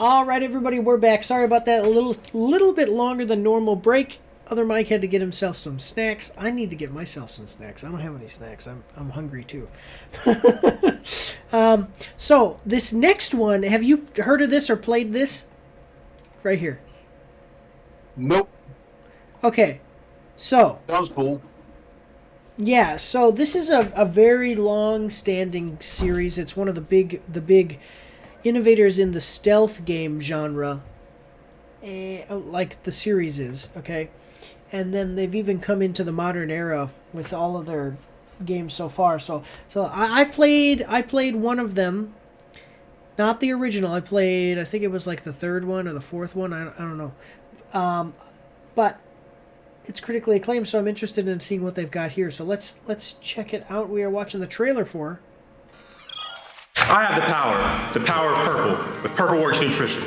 All right, everybody, we're back. Sorry about that. A little bit longer than normal break. Other Mike had to get himself some snacks. I need to get myself some snacks. I don't have any snacks. I'm hungry too. So this next one, have you heard of this or played this? Right here. Nope. Okay, so Sounds cool. yeah, so this is a very long-standing series. It's one of the big innovators in the stealth game genre, like the series is, okay? And then they've even come into the modern era with all of their games so far. So I played one of them, not the original. I think it was like the third one or the fourth one. I don't know. But it's critically acclaimed, so I'm interested in seeing what they've got here. So let's check it out. We are watching the trailer for. I have the power of purple, with Purple Works Nutrition.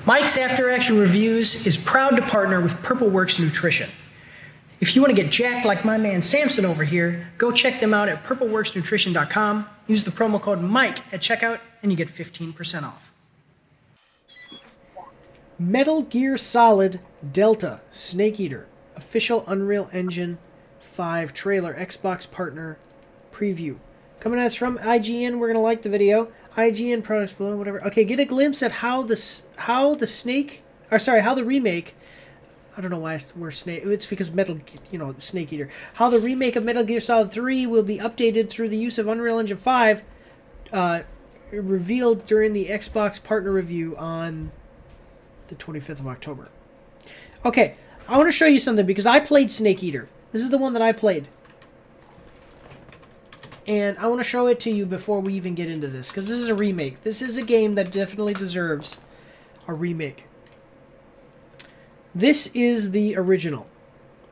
Mike's After Action Reviews is proud to partner with Purple Works Nutrition. If you want to get jacked like my man Samson over here, go check them out at purpleworksnutrition.com. Use the promo code Mike at checkout and you get 15% off. Metal Gear Solid Delta Snake Eater. Official Unreal Engine 5 trailer, Xbox partner preview. Coming at us from IGN. We're going to like the video. IGN products below, whatever. Okay, get a glimpse at how the remake. I don't know why we're Snake. It's because Snake Eater. How the remake of Metal Gear Solid 3 will be updated through the use of Unreal Engine 5, revealed during the Xbox partner review on the 25th of October. Okay, I want to show you something because I played Snake Eater. This is the one that I played. And I want to show it to you before we even get into this, because this is a remake. This is a game that definitely deserves a remake. This is the original.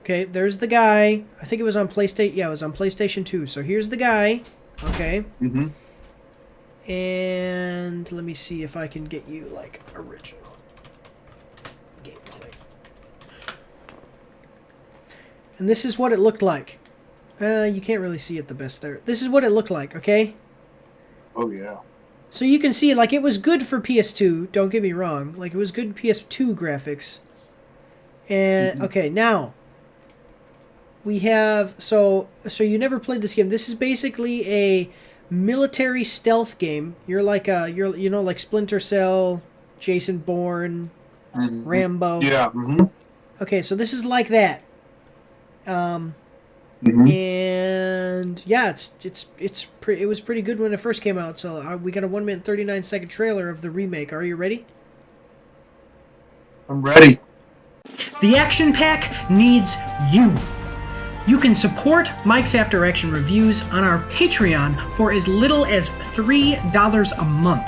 Okay, there's the guy. I think it was on PlayStation. Yeah, it was on PlayStation 2. So here's the guy. Okay. Mm-hmm. And let me see if I can get you, like, original gameplay. And this is what it looked like. You can't really see it the best there. This is what it looked like, okay? Oh, yeah. So you can see, like, it was good for PS2. Don't get me wrong. Like, it was good PS2 graphics. And, okay, now, we have, so you never played this game. This is basically a military stealth game. You're like, like Splinter Cell, Jason Bourne, Rambo. Yeah. Mm-hmm. Okay, so this is like that. And yeah, it was pretty good when it first came out. So we got a 1 minute 39-second trailer of the remake. Are you ready? I'm ready. The Action Pack needs you. You can support Mike's After Action Reviews on our Patreon for as little as $3 a month.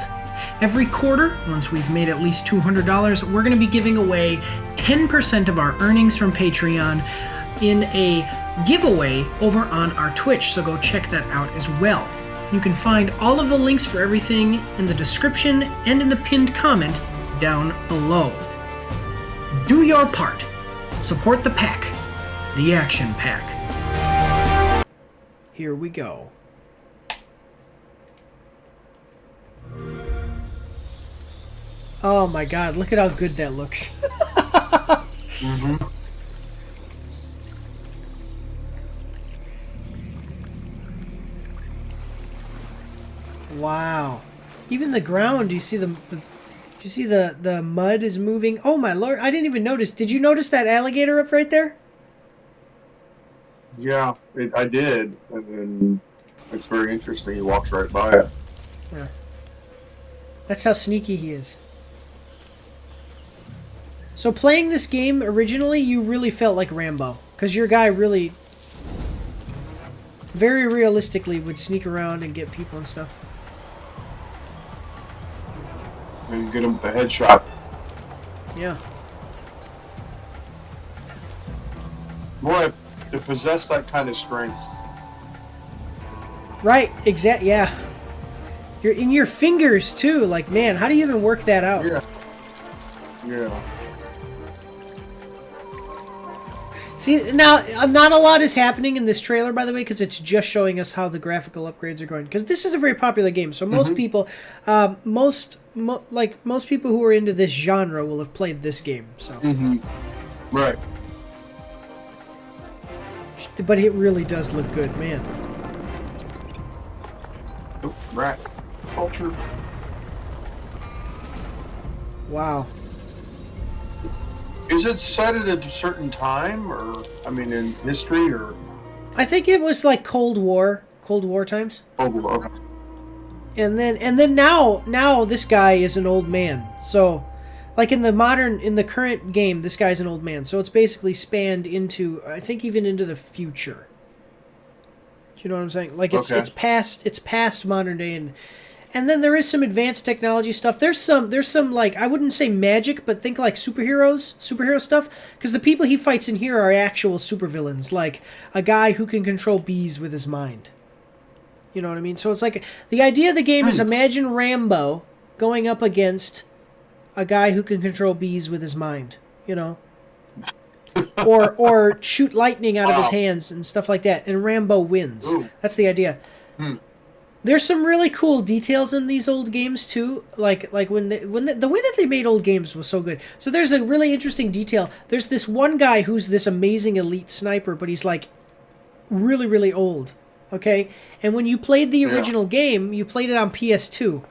Every quarter, once we've made at least $200, we're going to be giving away 10% of our earnings from Patreon in a giveaway over on our Twitch, so go check that out as well. You can find all of the links for everything in the description and in the pinned comment down below. Do your part. Support the pack. The Action Pack. Here we go. Oh my god, look at how good that looks. Mm-hmm. Wow. Even the ground, do you see the mud is moving? Oh my lord, I didn't even notice. Did you notice that alligator up right there? Yeah, I did. And it's very interesting. He walks right by it. Yeah. That's how sneaky he is. So playing this game originally, you really felt like Rambo. Because your guy really, very realistically, would sneak around and get people and stuff. And get him with the headshot. Yeah. Boy, to possess that kind of strength. Right, yeah. You're in your fingers, too. Like, man, how do you even work that out? Yeah. Yeah. See, now, not a lot is happening in this trailer, by the way, because it's just showing us how the graphical upgrades are going. Because this is a very popular game, so most people, most people who are into this genre will have played this game. So, Right. but it really does look good, man. Oh, rat. Culture. Wow. Is it set at a certain time, or I mean, in history, or? I think it was like Cold War times. Oh, okay. And then now this guy is an old man. So, like in the current game, this guy's an old man. So it's basically spanned into, I think, even into the future. Do you know what I'm saying? Like it's past modern day, and then there is some advanced technology stuff. There's some like, I wouldn't say magic, but think like superhero stuff, because the people he fights in here are actual supervillains, like a guy who can control bees with his mind. You know what I mean? So it's like, the idea of the game is, imagine Rambo going up against a guy who can control bees with his mind, you know? or shoot lightning out of his hands and stuff like that, and Rambo wins. Ooh. That's the idea. There's some really cool details in these old games too, like when the way that they made old games was so good. So there's a really interesting detail. There's this one guy who's this amazing elite sniper, but he's like really, really old. Okay, and when you played the original game, you played it on PS2.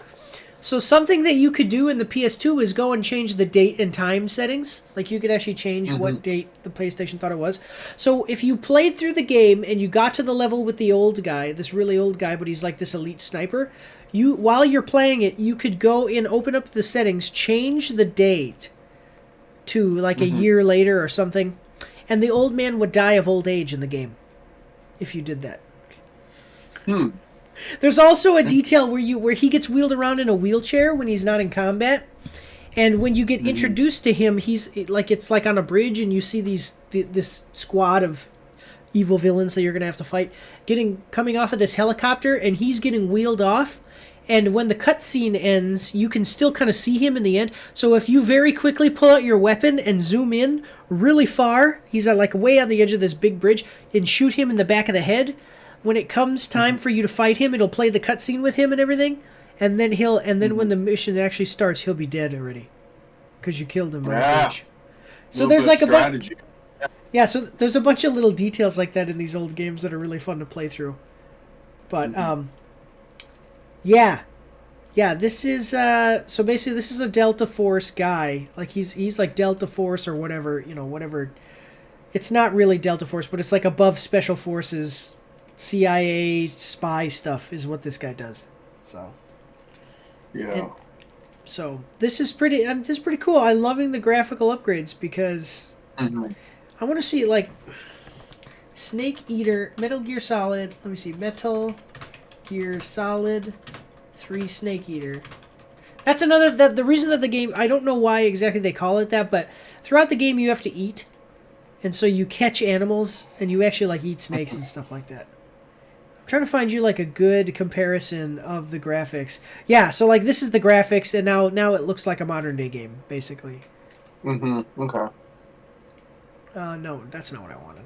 So something that you could do in the PS2 is go and change the date and time settings. Like, you could actually change what date the PlayStation thought it was. So if you played through the game and you got to the level with the old guy, this really old guy, but he's like this elite sniper, while you're playing it, you could go and open up the settings, change the date to like a year later or something, and the old man would die of old age in the game if you did that. There's also a detail where he gets wheeled around in a wheelchair when he's not in combat, and when you get introduced to him, he's like, it's like on a bridge, and you see this squad of evil villains that you're gonna have to fight coming off of this helicopter, and he's getting wheeled off. And when the cutscene ends, you can still kind of see him in the end. So if you very quickly pull out your weapon and zoom in really far, he's like way on the edge of this big bridge, and shoot him in the back of the head. When it comes time for you to fight him, it'll play the cutscene with him and everything, and then when the mission actually starts, he'll be dead already, because you killed him on the bridge. So there's like a bunch. Yeah, so there's a bunch of little details like that in these old games that are really fun to play through. But yeah, this is so basically this is a Delta Force guy. Like he's like Delta Force or whatever, whatever. It's not really Delta Force, but it's like above Special Forces. CIA spy stuff is what this guy does. So so this is pretty cool. I'm loving the graphical upgrades because I want to see like Snake Eater, Metal Gear Solid. Let me see, Metal Gear Solid 3 Snake Eater. That's another the reason that the game, I don't know why exactly they call it that, but throughout the game you have to eat, and so you catch animals and you actually like eat snakes and stuff like that. Trying to find you like a good comparison of the graphics. Yeah, so like this is the graphics, and now it looks like a modern day game, basically. Okay. No, that's not what I wanted.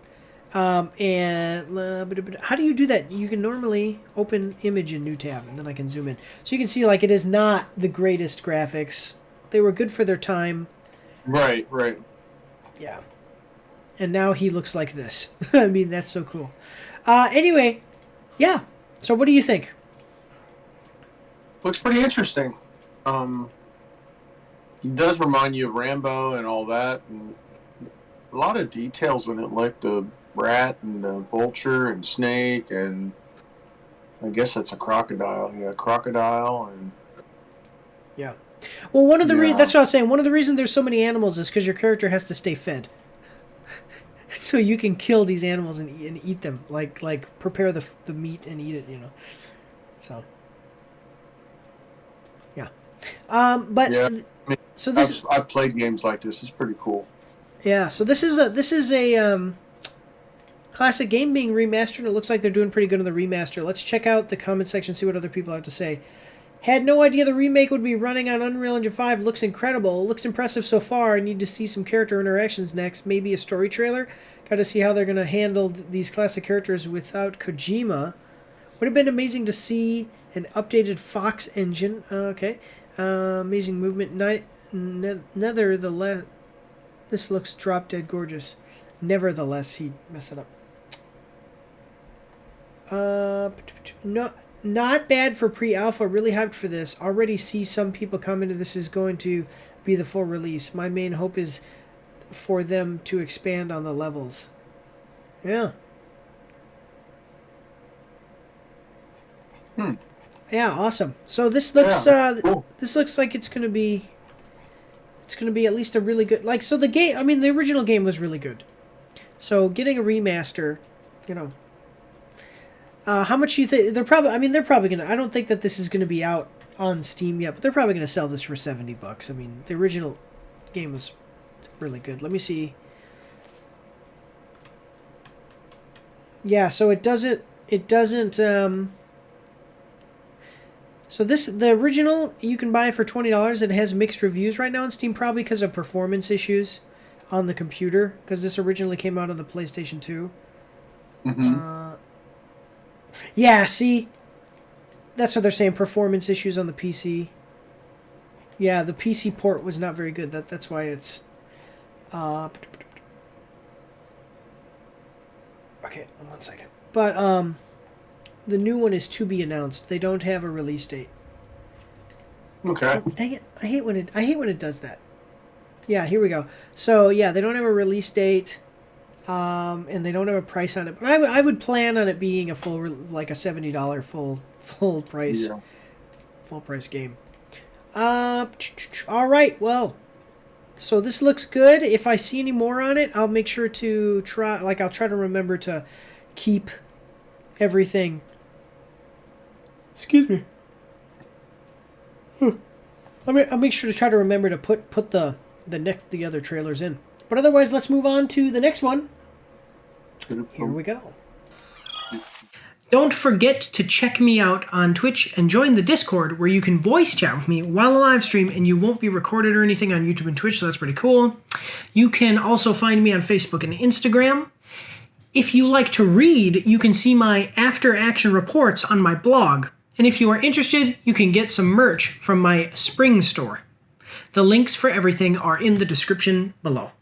And how do you do that? You can normally open image in new tab, and then I can zoom in. So you can see like it is not the greatest graphics. They were good for their time. Right. Yeah. And now he looks like this. I mean, that's so cool. Anyway. Yeah. So what do you think? Looks pretty interesting. It does remind you of Rambo and all that, and a lot of details in it, like the rat and the vulture and snake, and I guess that's a crocodile. Yeah, crocodile and Well, one of the Yeah. that's what I was saying. One of the reasons there's so many animals is because your character has to stay fed. So you can kill these animals and eat them, like prepare the meat and eat it, you know. So, yeah. But Yeah. I mean, so this I've played games like this. It's pretty cool. yeah. So this is a classic game being remastered. It looks like they're doing pretty good on the remaster. Let's check out the comment section, see what other people have to say. Had no idea the remake would be running on Unreal Engine 5. Looks incredible. Looks impressive so far. I need to see some character interactions next. Maybe a story trailer. Got to see how they're going to handle these classic characters without Kojima. Would have been amazing to see an updated Fox engine. Okay. Amazing movement. Nevertheless, this looks drop dead gorgeous. Nevertheless, he'd mess it up. Not bad for pre-alpha. Really hyped for this. Already see some people commenting this is going to be the full release. My main hope is for them to expand on the levels. Yeah. Yeah, awesome. So this looks cool. This looks like it's going to be at least a really good, like, so the game, I mean the original game was really good. So getting a remaster, you know, how much you think they're probably gonna, I don't think that this is gonna be out on Steam yet, but they're probably gonna sell this for $70. I mean, the original game was really good. Let me see. Yeah, so it doesn't so the original you can buy for $20. It has mixed reviews right now on Steam, probably because of performance issues on the computer, because this originally came out on the PlayStation 2. Yeah, see, that's what they're saying, performance issues on the PC. Yeah, the PC port was not very good. That's why it's okay, 1 second. But the new one is to be announced. They don't have a release date. Okay. Oh, dang it! I hate when it does that. Yeah, here we go. So yeah, they don't have a release date, and they don't have a price on it. But I would plan on it being a full, like a $70 full price, full price game. All right. Well, so this looks good. If I see any more on it, I'll make sure to try. Like, I'll try to remember to keep everything. Excuse me. I'll make sure to try to remember to put the other trailers in. But otherwise, let's move on to the next one. Here we go. Don't forget to check me out on Twitch and join the Discord, where you can voice chat with me while I live stream, and you won't be recorded or anything on YouTube and Twitch, so that's pretty cool. You can also find me on Facebook and Instagram. If you like to read, you can see my after action reports on my blog. And if you are interested, you can get some merch from my spring store. The links for everything are in the description below.